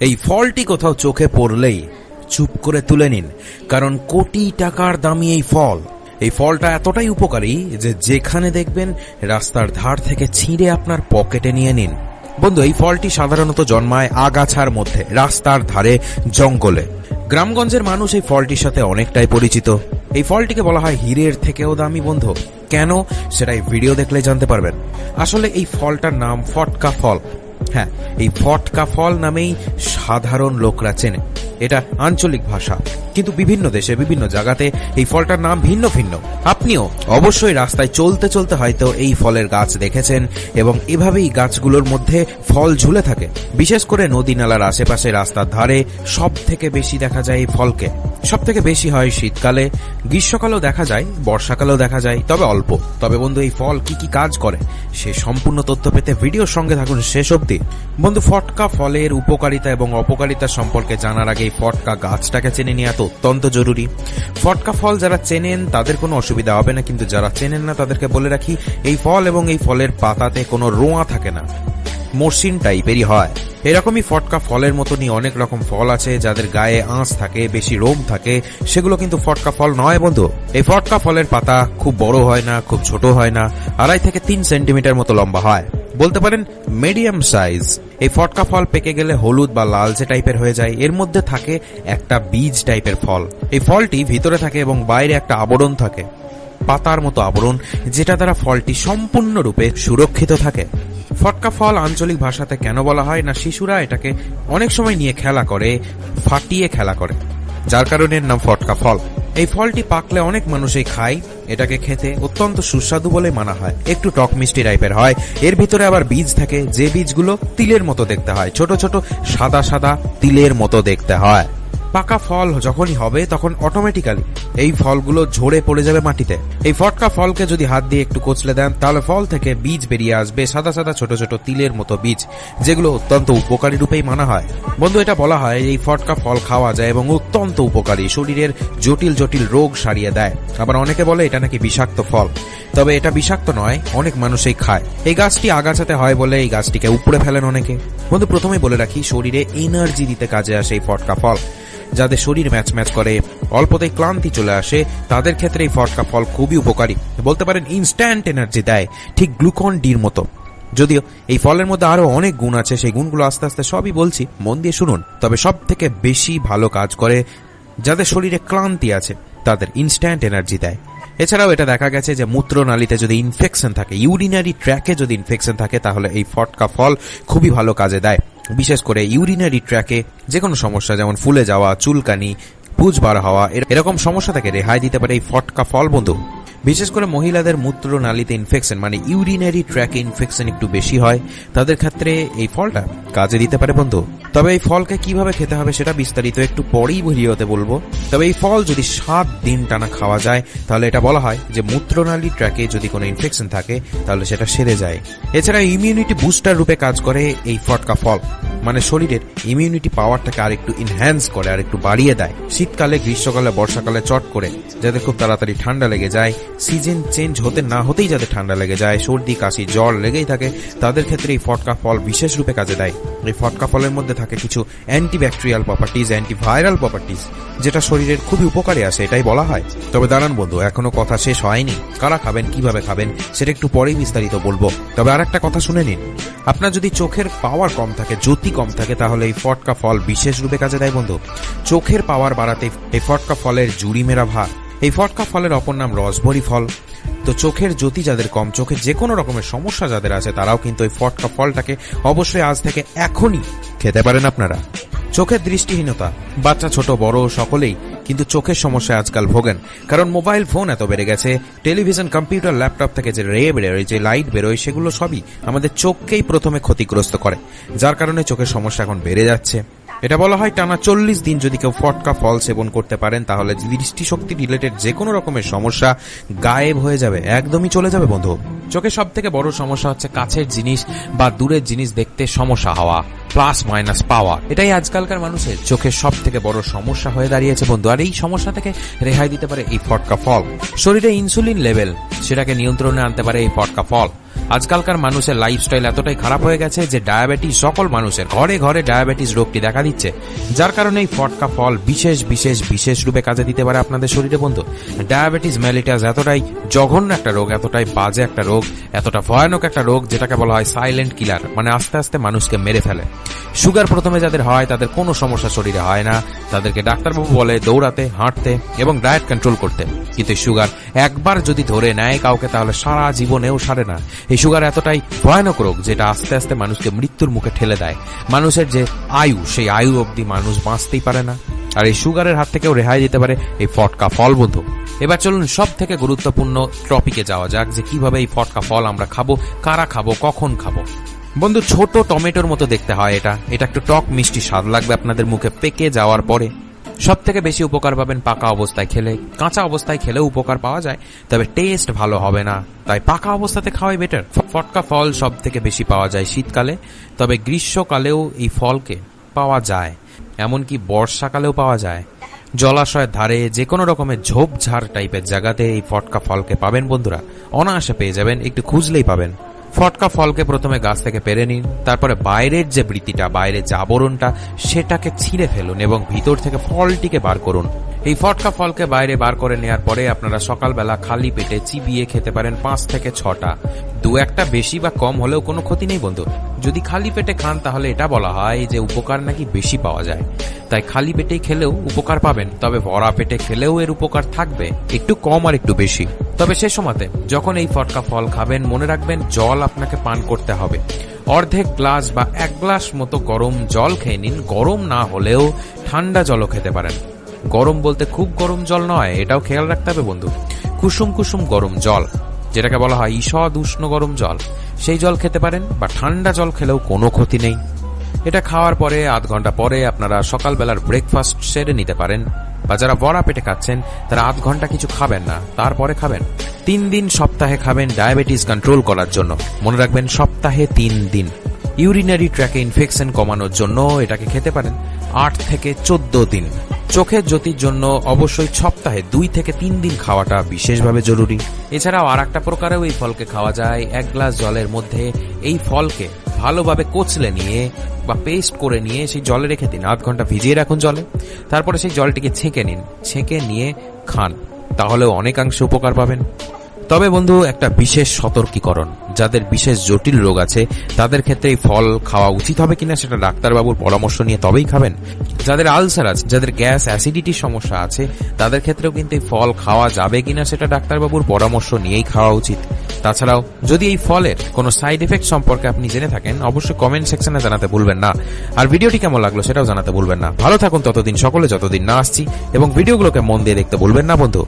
এই ফলটি কোথাও চোখে পড়লেই চুপ করে তুলে নিন, কারণ কোটি টাকার দামি এই ফল। এই ফলটা এতটাই উপকারী যে যেখানে দেখবেন রাস্তার ধার থেকে ছিঁড়ে আপনার পকেটে নিয়ে নিন। বন্ধু, এই ফলটি সাধারণত জন্মায় আগাছার মধ্যে, রাস্তার ধারে, জঙ্গলে। গ্রামগঞ্জের মানুষ এই ফলটির সাথে অনেকটাই পরিচিত। এই ফলটিকে বলা হয় হীরের থেকেও দামি বন্ধু। কেন, সেটা এই ভিডিও দেখলে জানতে পারবেন। আসলে এই ফলটার নাম ফটকা ফল। হ্যাঁ, এই ফটকা ফল নামেই সাধারণ লোকরা চেনে। এটা আঞ্চলিক ভাষা, কিন্তু বিভিন্ন দেশে বিভিন্ন জায়গাতে এই ফলটার নাম ভিন্ন ভিন্ন। আপনিও অবশ্যই রাস্তায় চলতে চলতে হয়তো এই ফলের গাছ দেখেছেন, এবং এভাবেই গাছগুলোর মধ্যে ফল ঝুলে থাকে। বিশেষ করে নদী নালার আশেপাশে, রাস্তার ধারে সব থেকে বেশি দেখা যায় এই ফলকে। সব থেকে বেশি হয় শীতকালে, গ্রীষ্মকালেও দেখা যায়, বর্ষাকালেও দেখা যায়, তবে অল্প। তবে বন্ধু, এই ফল কি কি কাজ করে সে সম্পূর্ণ তথ্য পেতে ভিডিওর সঙ্গে থাকুন শেষ অবধি। বন্ধু, ফটকা ফলের উপকারিতা এবং অপকারিতা সম্পর্কে জানার আগে এই ফটকা গাছটাকে চেনে নেওয়া তো অত্যন্ত জরুরি। ফটকা ফল যারা চেনেন তাদের কোনো অসুবিধা হবে না, কিন্তু যারা চেনেন না তাদেরকে বলে রাখি, এই ফল এবং এই ফলের পাতাতে কোনো রোঁয়া থাকে না, মসৃণ টাইপেরই হয়। এরকমই ফটকা ফলের মতনই অনেক রকম ফল আছে যাদের গায়ে আঁশ থাকে, বেশি রোম থাকে, সেগুলো কিন্তু ফটকা ফল নয় বন্ধু। এই ফটকা ফলের পাতা খুব বড় হয় না, খুব ছোট হয় না, 2.5 থেকে 3 সেন্টিমিটার মতো লম্বা হয়, বলতে পারেন মিডিয়াম সাইজ। এই ফটকা ফল পেকে গেলে হলুদ বা লালচে টাইপের হয়ে যায়। এর মধ্যে থাকে একটা বীজ টাইপের ফল। এই ফলটি ভিতরে থাকে এবং বাইরে একটা আবরণ থাকে, পাতার মতো আবরণ, যেটা দ্বারা ফলটি সম্পূর্ণরূপে সুরক্ষিত থাকে। ফটকা ফল আঞ্চলিক ভাষাতে কেন বলা হয় না, শিশুরা এটাকে অনেক সময় নিয়ে খেলা করে, ফাটিয়ে খেলা করে, যার কারণে এর নাম ফটকা ফল। এই ফলটি পাকলে অনেক মানুষই খায়। এটাকে খেতে অত্যন্ত সুস্বাদু বলে মানা হয়। একটু টক মিষ্টি টাইপের হয়। এর ভিতরে আবার বীজ থাকে, যে বীজগুলো তিলের মতো দেখতে হয়, ছোট ছোট সাদা সাদা তিলের মতো দেখতে হয়। পাকা ফল যখনই হবে তখন অটোমেটিক্যালি এই ফলগুলো ঝরে পড়ে যাবে মাটিতে। এই ফটকা ফলকে যদি হাত দিয়ে একটু কচলে দেন, তাহলে ফল থেকে বীজ বেরিয়ে আসবে, সাদা সাদা ছোট ছোট তিলের মতো বীজ, যেগুলো অত্যন্ত উপকারী রূপেই মানা হয়। বন্ধু, এটা বলা হয় এই ফটকা ফল খাওয়া যায় এবং অত্যন্ত উপকারী, শরীরের জটিল জটিল রোগ সারিয়ে দেয়। আবার অনেকে বলে এটা নাকি বিষাক্ত ফল, তবে এটা বিষাক্ত নয়, অনেক মানুষই খায়। এই গাছটি আগাছাতে হয় বলে এই গাছটিকে উপড়ে ফেলেন অনেকে। বন্ধু, প্রথমেই বলে রাখি, শরীরে এনার্জি দিতে কাজে আসে এই ফটকা ফল। যাদের শরীর ম্যাচ ম্যাচ করে, অল্পতেই ক্লান্তি চলে আসে, তাদের ক্ষেত্রে এই ফটকা ফল খুবই উপকারী, বলতে পারেন ইনস্ট্যান্ট এনার্জি দেয়, ঠিক গ্লুকন ডির মতো। যদিও এই ফলের মধ্যে আরো অনেক গুণ আছে, সেই গুণগুলো আস্তে আস্তে সবই বলছি, মন দিয়ে শুনুন। তবে সব থেকে বেশি ভালো কাজ করে যাদের শরীরে ক্লান্তি আছে, তাদের ইনস্ট্যান্ট এনার্জি দেয়। এছাড়াও এটা দেখা গেছে যে মূত্রনালীতে যদি ইনফেকশন থাকে, ইউরিনারি ট্র্যাকে যদি ইনফেকশন থাকে, তাহলে এই ফটকা ফল খুবই ভালো কাজে দেয়। বিশেষ করে ইউরিনারি ট্র্যাকে যে কোনো সমস্যা, যেমন ফুলে যাওয়া, চুলকানি, পুজ বার হওয়া, এরকম সমস্যা থেকে রেহাই দিতে পারে এই ফটকা ফল বন্ধু। বিশেষ করে মহিলাদের মূত্রনালীতে ইনফেকশন, মানে ইউরিনারি ট্র্যাকে ইনফেকশন একটু বেশি হয়, তাদের ক্ষেত্রে এই ফলটা কাজে দিতে পারে বন্ধু। তবে এই ফলকে কিভাবে খেতে হবে সেটা বিস্তারিত একটু পরেই ভিডিওতে বলবো। তবে এই ফল যদি 7 দিন টানা খাওয়া যায়, তাহলে এটা বলা হয় যে মূত্রনালী ট্র্যাকে যদি কোনো ইনফেকশন থাকে তাহলে সেটা সেরে যায়। এছাড়া ইমিউনিটি বুস্টার রূপে কাজ করে এই ফটকা ফল, মানে শরীরের ইমিউনিটি পাওয়ারটাকে আরেকটু ইনহ্যান্স করে, আরেকটু বাড়িয়ে দেয়। শীতকালে, গ্রীষ্মকালে, বর্ষাকালে চট করে যাদের খুব তাড়াতাড়ি ঠান্ডা লেগে যায়, সিজন চেঞ্জ হতে না হতেই যাদের ঠান্ডা লেগে যায়, সর্দি কাশি জ্বর লেগেই থাকে, তাদের ক্ষেত্রে এই ফটকা ফল বিশেষ রূপে কাজে দেয়। এই ফটকা ফলের মধ্যে থাকে কিছু অ্যান্টিব্যাকটেরিয়াল প্রপার্টিজ, অ্যান্টিভাইরাল প্রপার্টিজ, যেটা শরীরের খুবই উপকারে আসে, এটাই বলা হয়। তবে দাঁড়ান বন্ধু, এখনো কথা শেষ হয়নি। কারা খাবেন, কিভাবে খাবেন সেটা একটু পরেই বিস্তারিত বলবো। তবে আর একটা কথা শুনে নিন, আপনার যদি চোখের পাওয়ার কম থাকে, জ্যোতি কম থাকে, তাহলে এই ফটকা ফল বিশেষ রূপে কাজে দেয় বন্ধু। চোখের পাওয়ার বাড়াতে এই ফটকা ফলের জুড়ি মেরা ভাগ। এই ফটকা ফলের অপর নাম রসভরি ফল। তো চোখের জ্যোতি যাদের কম, চোখের যে কোনো রকমের সমস্যা যাদের আছে, তারাও কিন্তু এই ফটকা ফলটাকে অবশ্যই আজ থেকে এখনই খেতে পারেন আপনারা। চোখের দৃষ্টিহীনতা, বাচ্চা ছোট বড় সকলেই কিন্তু চোখের সমস্যায় আজকাল ভোগেন, কারণ মোবাইল ফোন এত বেড়ে গেছে। টেলিভিশন, কম্পিউটার, ল্যাপটপ থেকে যে রে বেরোয়, যে লাইট বেরোয়, সেগুলো সবই আমাদের চোখকেই প্রথমে ক্ষতিগ্রস্ত করে, যার কারণে চোখের সমস্যা এখন বেড়ে যাচ্ছে। এটা বলা হয় টানা 40 দিন যদি কেউ ফটকা ফল সেবন করতে পারেন, তাহলে দৃষ্টিশক্তি রিলেটেড যে কোনো রকমের সমস্যা গায়েব হয়ে যাবে, একদমই চলে যাবে বন্ধু। চোখের সব থেকে বড় সমস্যা হচ্ছে কাছের জিনিস বা দূরের জিনিস দেখতে সমস্যা হওয়া, প্লাস মাইনাস পাওয়া। এটাই আজকালকার মানুষের চোখের সব থেকে বড় সমস্যা হয়ে দাঁড়িয়েছে বন্ধু। আর এই সমস্যা থেকে রেহাই দিতে পারে এই ফটকা ফল। শরীরে ইনসুলিন লেভেল, সেটাকে নিয়ন্ত্রণে আনতে পারে এই ফটকা ফল। আজকালকার মানুষের লাইফস্টাইল এতটাই খারাপ হয়ে গেছে যে ডায়াবেটিস সকল মানুষের ঘরে ঘরে ডায়াবেটিস রোগটি দেখা দিচ্ছে, যার কারণে এই ফটকা ফল বিশেষ রূপে কাজে দিতে পারে আপনাদের শরীরে বন্ধু। ডায়াবেটিস মেলিটাস এতটাই জঘন্য একটা রোগ, এতটাই বাজে একটা রোগ, এতটা ভয়ানক একটা রোগ যেটাকে বলা হয় সাইলেন্ট কিলার, মানে আস্তে আস্তে মানুষকে মেরে ফেলে। সুগার প্রথমে যাদের হয় তাদের কোনো সমস্যা শরীরে হয় না, তাদেরকে ডাক্তারবাবু বলে দৌড়াতে, হাঁটতে এবং ডায়েট কন্ট্রোল করতে। কিন্তু সুগার একবার যদি ধরে নেয় কাউকে তাহলে সারা জীবনেও সারে না। এই সুগার এতটাই ভয়ানক রোগ যেটা আস্তে আস্তে মানুষকে মৃত্যুর মুখে ঠেলে দেয়। মানুষের যে আয়ু, সেই আয়ু অবধি মানুষ বাঁচতেই পারে না। আর এই সুগারের হাত থেকেও রেহাই দিতে পারে এই ফটকা ফল বন্ধু। এবার চলুন সব থেকে গুরুত্বপূর্ণ টপিকে যাওয়া যাক যে কিভাবে এই ফটকা ফল আমরা খাবো, কারা খাবো, কখন খাবো। বন্ধু, ছোট টমেটোর মতো দেখতে হয় এটা একটু টক মিষ্টি স্বাদ লাগবে আপনাদের মুখে পেকে যাওয়ার পরে। সব থেকে বেশি উপকার পাবেন পাকা অবস্থায় খেলে। কাঁচা অবস্থায় খেলেও উপকার পাওয়া যায়, তবে টেস্ট ভালো হবে না, তাই পাকা অবস্থাতে খাওয়াই বেটার। ফটকা ফল সব থেকে বেশি পাওয়া যায় শীতকালে, তবে গ্রীষ্মকালেও এই ফলকে পাওয়া যায়, এমনকি বর্ষাকালেও পাওয়া যায়। জলাশয়ের ধারে যে কোনো রকমের ঝোপঝাড় টাইপের জায়গাতে এই ফটকা ফলকে পাবেন বন্ধুরা, অনায়াসে পেয়ে যাবেন, একটু খুঁজলেই পাবেন। ফটকা ফলকে প্রথমে গাছ থেকে পেরে নিন, তারপরে বাইরের যে বৃতিটা, বাইরের যে আবরণটা, সেটাকে ছিঁড়ে ফেলুন এবং ভিতর থেকে ফলটিকে বার করুন। এই ফটকা ফলকে বাইরে বার করে নেওয়ার পরে আপনারা সকালবেলা খালি পেটে চিবিয়ে খেতে পারেন 5 থেকে 6টা। 2-1টা বেশি বা কম হলেও কোনো ক্ষতি নেই বন্ধু। যদি খালি পেটে খান তাহলে এটা বলা হয় যে উপকার নাকি বেশি পাওয়া যায়, তাই খালি পেটেই খেলেও উপকার পাবেন, তবে ভরা পেটে খেলেও এর উপকার থাকবে, একটু কম আর একটু বেশি। তবে সে সময়তে যখন এই ফটকা ফল খাবেন মনে রাখবেন জল আপনাকে পান করতে হবে। অর্ধেক গ্লাস বা 1 গ্লাস মতো গরম জল খেয়ে নিন। গরম না হলেও ঠান্ডা জলও খেতে পারেন। গরম বলতে খুব গরম জল নয়, এটাও খেয়াল রাখতে হবে বন্ধু। কুসুম কুসুম গরম জল, যেটাকে বলা হয় ঈষৎ উষ্ণ গরম জল, সেই জল খেতে পারেন, বা ঠান্ডা জল খেলেও কোনো ক্ষতি নেই। এটা খাওয়ার পরে 1/2 ঘন্টা পরে আপনারা সকালবেলার ব্রেকফাস্ট সেরে নিতে পারেন, বা যারা ভরা পেটে খাচ্ছেন তারা 1/2 ঘন্টা কিছু খাবেন না, তারপরে খাবেন। 3 দিন সপ্তাহে খাবেন ডায়াবেটিস কন্ট্রোল করার জন্য। মনে রাখবেন সপ্তাহে 3 দিন। ইউরিনারি ট্র্যাকে ইনফেকশন কমানোর জন্য এটাকে খেতে পারেন 8 থেকে 14 দিন। চোখের জ্যোতির জন্য অবশ্যই সপ্তাহে 2 থেকে 3 দিন খাওয়াটা বিশেষভাবে জরুরি। এছাড়াও আর একটা প্রকারেও এই ফলকে খাওয়া যায়। 1 গ্লাস জলের মধ্যে এই ফলকে ভালোভাবে কচলে নিয়ে বা পেস্ট করে নিয়ে সেই জলে রেখে দিন, 1/2 ঘন্টা ভিজিয়ে রাখুন জলে, তারপরে সেই জলটিকে ছেঁকে নিন, ছেঁকে নিয়ে খান, তাহলেও অনেকাংশে উপকার পাবেন। তবে বন্ধু একটা বিশেষ সতর্কীকরণ, যাদের বিশেষ জটিল রোগ আছে তাদের ক্ষেত্রে এই ফল খাওয়া উচিত হবে কিনা সেটা ডাক্তারবাবুর পরামর্শ নিয়ে তবেই খাবেন। যাদের আলসার আছে, যাদের গ্যাস অ্যাসিডিটির সমস্যা আছে, তাদের ক্ষেত্রেও কিন্তু এই ফল খাওয়া যাবে কিনা সেটা ডাক্তারবাবুর পরামর্শ নিয়েই খাওয়া উচিত। তাছাড়াও যদি এই ফলের কোনো সাইড এফেক্ট সম্পর্কে আপনি জেনে থাকেন অবশ্যই কমেন্ট সেকশনে জানাতে ভুলবেন না। আর ভিডিওটি কেমন লাগলো সেটাও জানাতে ভুলবেন না। ভালো থাকুন ততদিন সকলে, যতদিন না আসছি, এবং ভিডিওগুলোকে মন দিয়ে দেখতে ভুলবেন না বন্ধু।